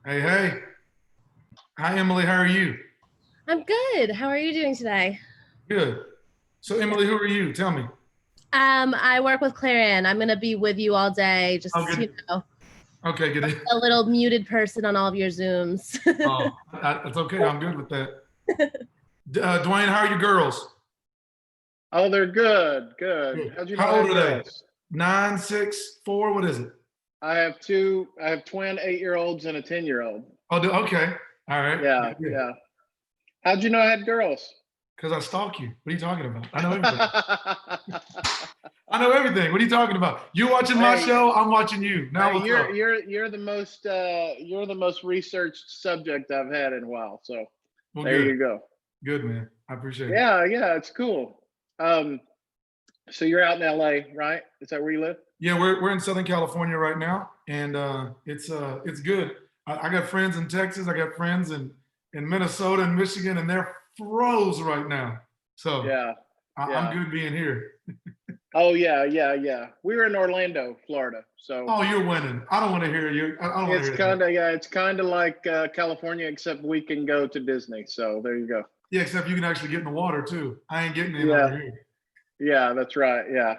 Hey, hey. Hi, Emily. How are you? I'm good. How are you doing today? Good. So, Yeah. Emily, who are you? Tell me. I work with Clarion. I'm gonna be with you all day, Oh, just good. Okay, good. a little muted person on all of your Zooms. Oh, that's okay. I'm good with that. Dwayne, how are your girls? Oh, they're good, good. Good. How'd you know How I old had are they? girls? 9, 6, 4. What is it? I have twin 8-year-olds and a 10-year-old. Oh, okay. All right. Yeah, Good, good. yeah. How'd you know I had girls? Because I stalk you. What are you talking about? I know everything. I know everything. What are you talking about? You're watching my Hey, show. I'm watching you. Now hey, what's up? you're the most researched subject I've had in a while. So Well, there good. you go. Good, man. I appreciate it. Yeah, yeah, it's cool. Um, so you're out in LA, right? Is that where you live? Yeah, we're in Southern California right now, and it's good. I got friends in Texas. I got friends in Minnesota and Michigan, and they're froze right now. So Yeah, I'm yeah. good being here. Oh yeah, yeah, yeah. We were in Orlando, Florida. So Oh, you're winning. I don't want to hear you. I don't want to it's hear that. kind of yeah, it's kind of like California, except we can go to Disney. So there you go. Yeah, except you can actually get in the water too. I ain't getting in over Yeah, here. yeah, that's right. Yeah,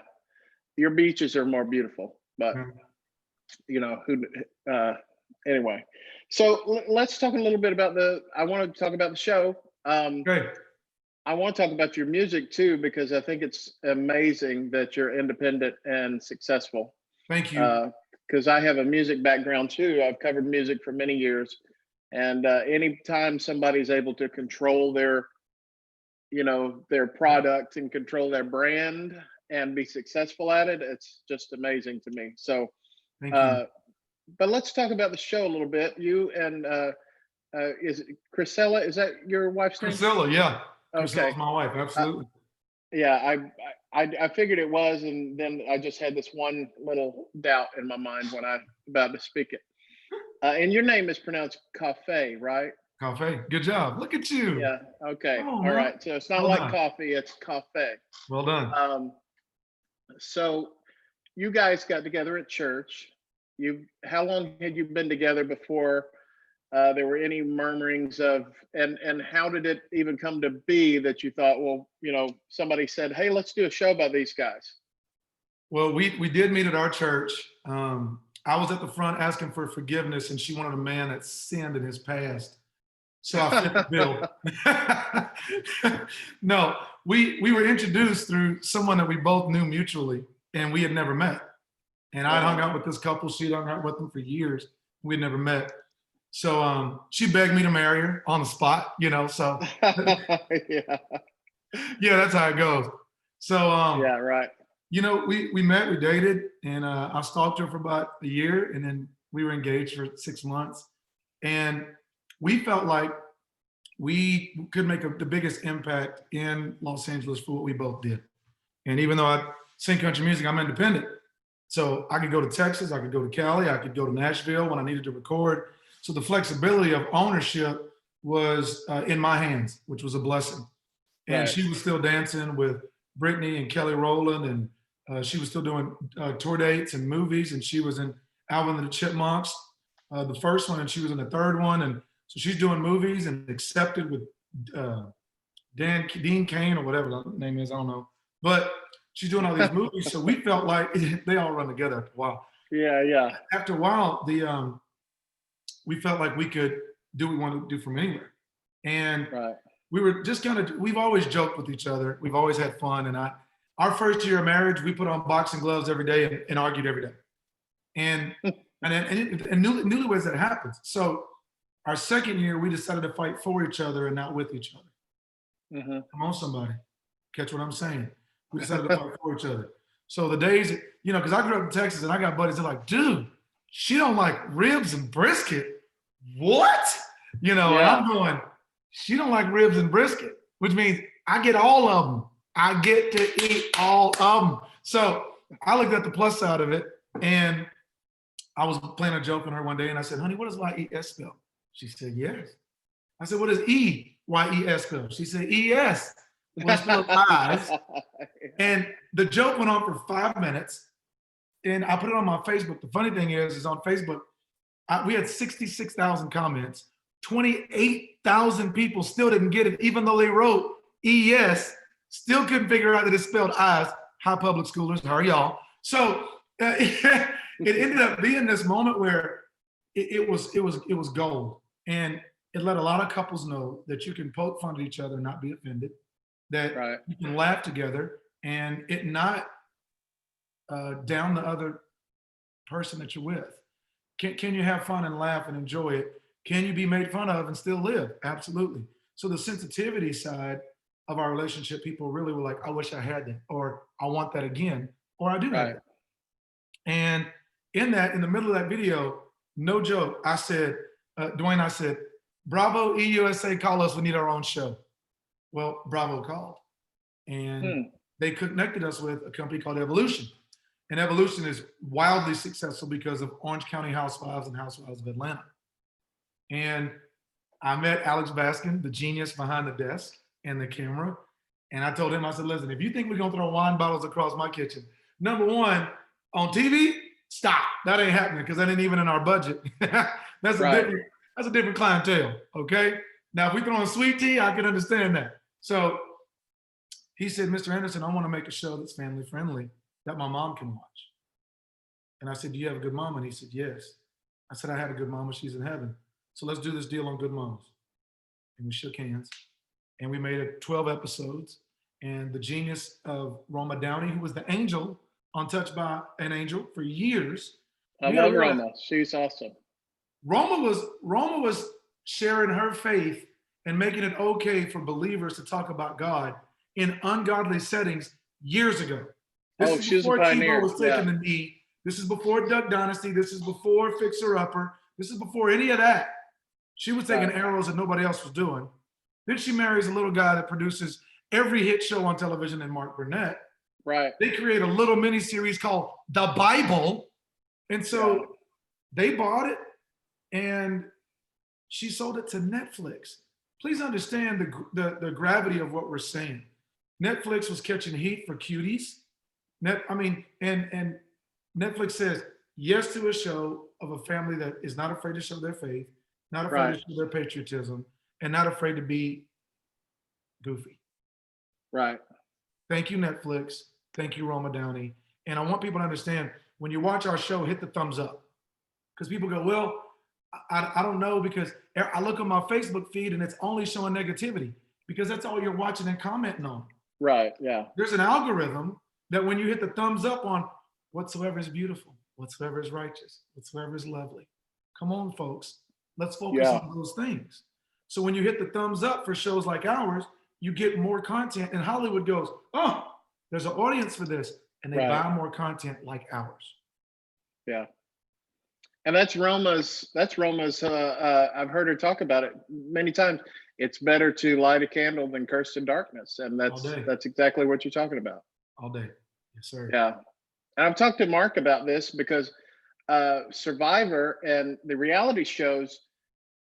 your beaches are more beautiful, but Yeah. you know who. Uh, anyway, so let's talk a little bit about the. I want to talk about the show. Great. I want to talk about your music too because I think it's amazing that you're independent and successful. Thank you. Because I have a music background too. I've covered music for many years, and anytime somebody's able to control their product and control their brand and be successful at it, it's just amazing to me. So, Thank you. uh, but let's talk about the show a little bit. You and is it Chrisella? Is that your wife's name? Priscilla, yeah. Priscilla's Okay. my wife. Uh, Absolutely. yeah, I figured it was, and then I just had this one little doubt in my mind when I about to speak it. And your name is pronounced Coffey, right? Coffee. Good job. Look at you. Yeah. Okay. Come on, All man. right. So it's not Well like done. coffee; it's Coffey. Well done. Um, so you guys got together at church. How long had you been together before there were any murmurings of, and how did it even come to be that you thought, well, somebody said, hey, let's do a show about these guys? Well, we did meet at our church. I was at the front asking for forgiveness, and she wanted a man that sinned in his past. So I fit the bill. No, we were introduced through someone that we both knew mutually, and we had never met. And I'd hung Uh-huh. out with this couple. She'd hung out with them for years. We'd never met. So she begged me to marry her on the spot, So Yeah. yeah, that's how it goes. So Yeah. Right. we met, we dated, and I stalked her for about a year, and then we were engaged for 6 months, and we felt like we could make the biggest impact in Los Angeles for what we both did. And even though I sing country music, I'm independent. So I could go to Texas, I could go to Cali, I could go to Nashville when I needed to record. So the flexibility of ownership was in my hands, which was a blessing. And Right. she was still dancing with Brittany and Kelly Rowland, and she was still doing tour dates and movies, and she was in Alvin and the Chipmunks, the first one, and she was in the third one, and so she's doing movies and accepted with uh, Dean Kane or whatever the name is, I don't know, but she's doing all these movies, so we felt like they all run together after a while. Yeah. Yeah. After a while, we felt like we could do what we wanted to do from anywhere, and Right. we were just we've always joked with each other. We've always had fun. And our first year of marriage, we put on boxing gloves every day and argued every day. And newlyweds, that happens. So our second year, we decided to fight for each other and not with each other. Hmm. Come on, somebody. Catch what I'm saying. We decided to fight for each other. So the days, because I grew up in Texas and I got buddies that are like, dude, she don't like ribs and brisket. What? And Yeah. I'm going, she don't like ribs and brisket, which means I get all of them. I get to eat all of them. So I looked at the plus side of it, and I was playing a joke on her one day, and I said, honey, what does Y-E-S spell? She said, yes. I said, what does E-Y-E-S spell? She said, E-S. Well, it spells eyes. And the joke went on for 5 minutes, and I put it on my Facebook. The funny thing is on Facebook, We had 66,000 comments. 28,000 people still didn't get it, even though they wrote ES, still couldn't figure out that it's spelled eyes. Hi, public schoolers, how are y'all? So it ended up being this moment where it was gold. And it let a lot of couples know that you can poke fun at each other and not be offended, that Right. you can laugh together and it not down the other person that you're with. Can you have fun and laugh and enjoy it? Can you be made fun of and still live? Absolutely. So the sensitivity side of our relationship, people really were like, I wish I had that, or I want that again, or I do have Right. it. And in the middle of that video, no joke, I said, Dwayne, I said, Bravo, EUSA, call us, we need our own show. Well, Bravo called. And they connected us with a company called Evolution. And Evolution is wildly successful because of Orange County Housewives and Housewives of Atlanta. And I met Alex Baskin, the genius behind the desk and the camera. And I told him, I said, listen, if you think we're gonna throw wine bottles across my kitchen, number one, on TV, stop. That ain't happening because that ain't even in our budget. That's a different clientele, okay? Now, if we throw in sweet tea, I can understand that. So he said, Mr. Anderson, I wanna make a show that's family friendly that my mom can watch. And I said, do you have a good mom? And he said, yes. I said, I had a good mom and she's in heaven. So let's do this deal on good moms. And we shook hands and we made it 12 episodes. And the genius of Roma Downey, who was the angel on Touched by an Angel for years. I love Roma. She's awesome. Roma was sharing her faith and making it okay for believers to talk about God in ungodly settings years ago. This is before Tebow was taking the knee. This is before Duck Dynasty. This is before Fixer Upper. This is before any of that. She was taking arrows that nobody else was doing. Then she marries a little guy that produces every hit show on television in Mark Burnett. Right. They create a little mini series called The Bible. And so they bought it and she sold it to Netflix. Please understand the gravity of what we're saying. Netflix was catching heat for cuties. And Netflix says yes to a show of a family that is not afraid to show their faith, not afraid to show their patriotism, and not afraid to be goofy. Right. Thank you, Netflix. Thank you, Roma Downey. And I want people to understand, when you watch our show, hit the thumbs up. Because people go, well, I don't know, because I look at my Facebook feed and it's only showing negativity because that's all you're watching and commenting on. Right, yeah. There's an algorithm that when you hit the thumbs up on whatsoever is beautiful, whatsoever is righteous, whatsoever is lovely. Come on, folks. Let's focus on those things. So when you hit the thumbs up for shows like ours, you get more content, and Hollywood goes, oh, there's an audience for this, and they buy more content like ours. Yeah. And that's Roma's, I've heard her talk about it many times. It's better to light a candle than curse in darkness. And that's exactly what you're talking about. All day. Yes, sir. Yeah. And I've talked to Mark about this because Survivor and the reality shows,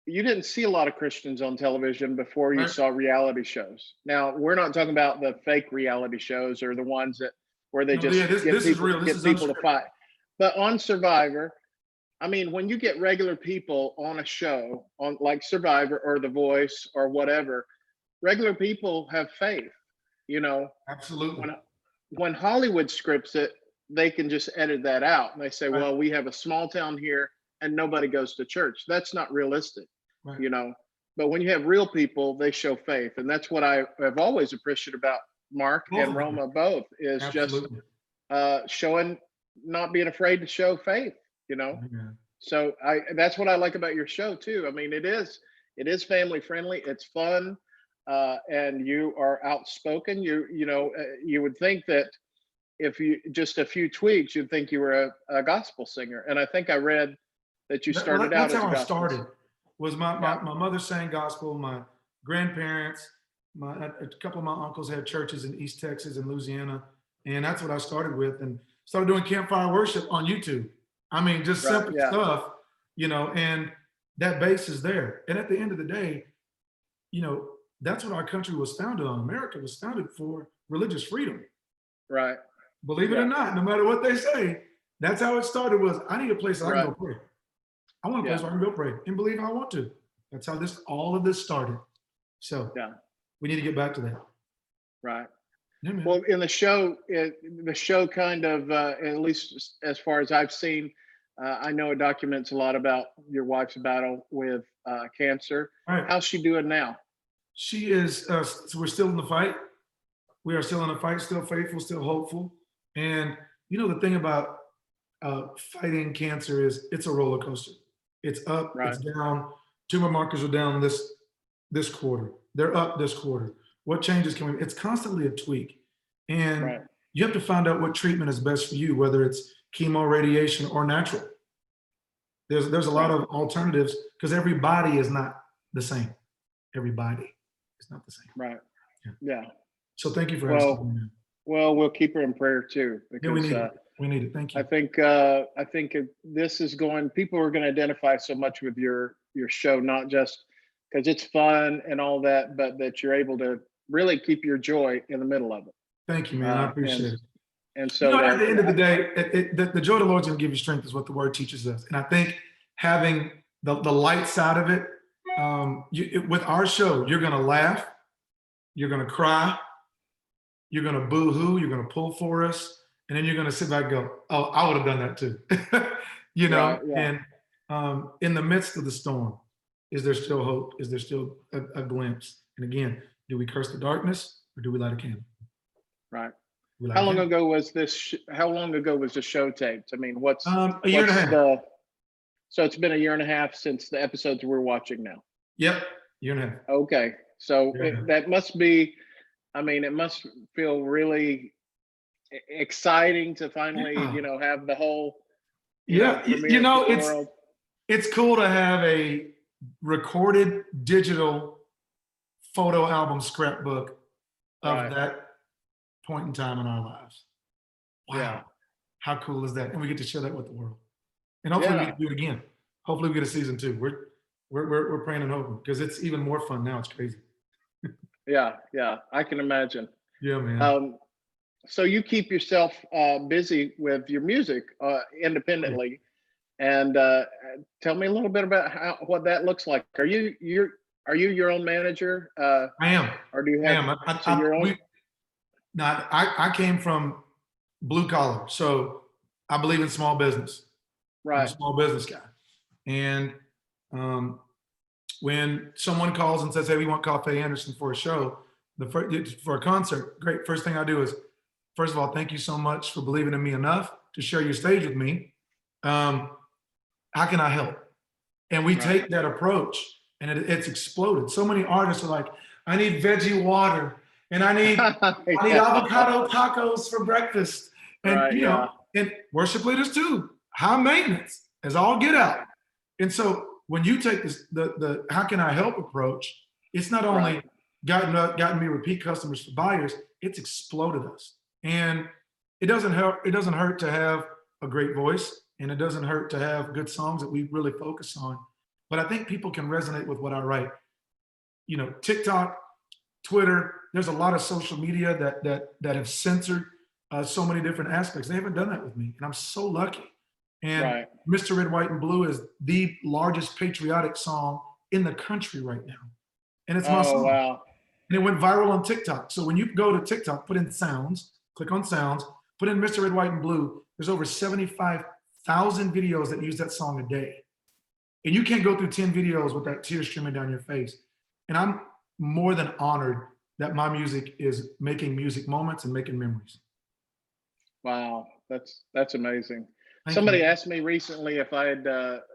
you didn't see a lot of Christians on television before you saw reality shows. Now, we're not talking about the fake reality shows or the ones that where they get people to fight. But on Survivor, I mean, when you get regular people on a show, on like Survivor or The Voice or whatever, regular people have faith, you know. Absolutely. When Hollywood scripts it, they can just edit that out. And they say, well, we have a small town here and nobody goes to church. That's not realistic, you know. But when you have real people, they show faith. And that's what I have always appreciated about Mark and Roma both, is just showing, not being afraid to show faith, you know. So that's what I like about your show too. I mean, it is family friendly, it's fun, and you are outspoken. You know, you would think that if you just a few tweaks, you'd think you were a gospel singer. And I think I read that you started out as a gospel singer. That's how I started. Was my mother sang gospel, my grandparents, a couple of my uncles had churches in East Texas and Louisiana, and that's what I started with, and started doing campfire worship on YouTube. I mean, just simple stuff, you know, and that base is there. And at the end of the day, you know, that's what our country was founded on. America was founded for religious freedom. Right. Believe it or not, no matter what they say, that's how it started. Was I need a place I can go pray. I want a place Yeah. where I can go pray and believe I want to. That's how all of this started. So Yeah. we need to get back to that. Right. Yeah, man. Well, in the show kind of, at least as far as I've seen, I know it documents a lot about your wife's battle with cancer. All right. How's she doing now? She is, so we're still in the fight. We are still in the fight, still faithful, still hopeful. And you know, the thing about fighting cancer is it's a roller coaster. It's up, Right. it's down. Tumor markers are down this quarter. They're up this quarter. What changes can we? It's constantly a tweak, and Right. you have to find out what treatment is best for you, whether it's chemo, radiation, or natural. There's a lot Right. of alternatives because every body is not the same. Every body is not the same. Right. Yeah. Yeah. So thank you for asking me. Well, we'll keep her in prayer too, Yeah, we because need it. We need it. Thank you. I think this is going. People are going to identify so much with your show, not just because it's fun and all that, but that you're able to really keep your joy in the middle of it. Thank you, man. I appreciate And it. and You so know, at the end of the that day, the joy of the Lord's going to give you strength is what the word teaches us. And I think having the light side of it, with our show, you're going to laugh, you're going to cry, you're going to boo-hoo, you're going to pull for us, and then you're going to sit back and go, oh, I would have done that too. You know, Right, yeah. and in the midst of the storm, is there still hope? Is there still a glimpse? And again, do we curse the darkness or do we light a candle? Right. We light How a long candle. ago was this? How long ago was the show taped? I mean, what's A year and a half. So it's been a year and a half since the episodes we're watching now. Yep, year and a half. Okay, so Yeah. that must be. I mean, it must feel really exciting to finally, Yeah. have the whole, Yeah, premiere to the world. it's cool to have a recorded digital photo album scrapbook of Right. that point in time in our lives. Wow. Yeah. How cool is that? And we get to share that with the world. And hopefully we Yeah. can do it again. Hopefully we get a season 2. We're praying and hoping because it's even more fun now. It's crazy. Yeah, I can imagine. Yeah, man. So you keep yourself busy with your music independently, and tell me a little bit about what that looks like. Are you your own manager? I am. Or do you I have am. your own? I came from blue collar, so I believe in small business. I'm a Right. small business guy. And when someone calls and says, hey, we want Coffey Anderson for a show, for a concert, great. First thing I do is, first of all, thank you so much for believing in me enough to share your stage with me. How can I help? And we take that approach, and it's exploded. So many artists are like, I need veggie water, and I need avocado tacos for breakfast. And Right, and worship leaders too, high maintenance as all get out. And so when you take this, the how can I help approach, it's not only Right. gotten me repeat customers for buyers, it's exploded us. And it doesn't hurt to have a great voice, and it doesn't hurt to have good songs that we really focus on. But I think people can resonate with what I write. TikTok, Twitter, there's a lot of social media that have censored so many different aspects. They haven't done that with me, and I'm so lucky. And Right. Mr. Red, White, and Blue is the largest patriotic song in the country right now. And it's my Oh, song. wow. And it went viral on TikTok. So when you go to TikTok, put in sounds, click on sounds, put in Mr. Red, White, and Blue, there's over 75,000 videos that use that song a day. And you can't go through 10 videos with that tear streaming down your face. And I'm more than honored that my music is making music moments and making memories. Wow, that's amazing. Thank Somebody you. asked me recently if I had,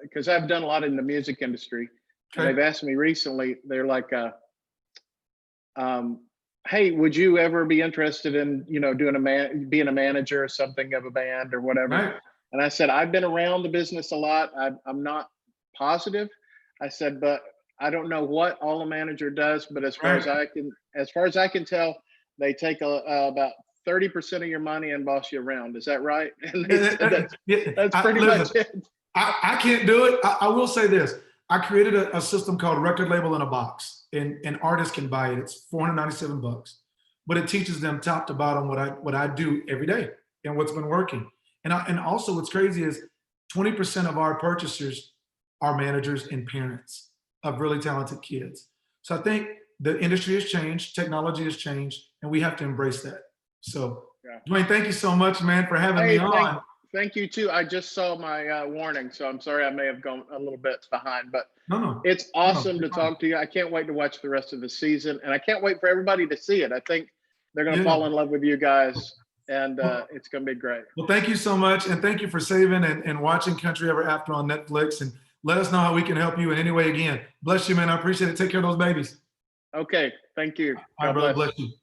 because I've done a lot in the music industry, and Okay. they've asked me recently. They're like, "Hey, would you ever be interested in, doing being a manager or something of a band or whatever?" Right. And I said, "I've been around the business a lot. I'm not positive." I said, "But I don't know what all a manager does, but as far as I can tell, they take about 30% of your money and boss you around. Is that right?" And they said that's pretty much it. I can't do it. I will say this. I created a system called Record Label in a Box, and artists can buy it. It's $497, but it teaches them top to bottom what I do every day and what's been working. And also what's crazy is 20% of our purchasers are managers and parents of really talented kids. So I think the industry has changed, technology has changed, and we have to embrace that. So, Yeah. Dwayne, thank you so much, man, for having me Hey, on. thank you too. I just saw my warning, so I'm sorry I may have gone a little bit behind, but No, it's no, awesome to you're fine. talk to you. I can't wait to watch the rest of the season, and I can't wait for everybody to see it. I think they're going to Yeah. fall in love with you guys, and Well, it's going to be great. well, thank you so much. And thank you for saving and watching Country Ever After on Netflix. And let us know how we can help you in any way again. Bless you, man. I appreciate it. Take care of those babies. Okay, thank you. All right, God brother. bless. Bless you.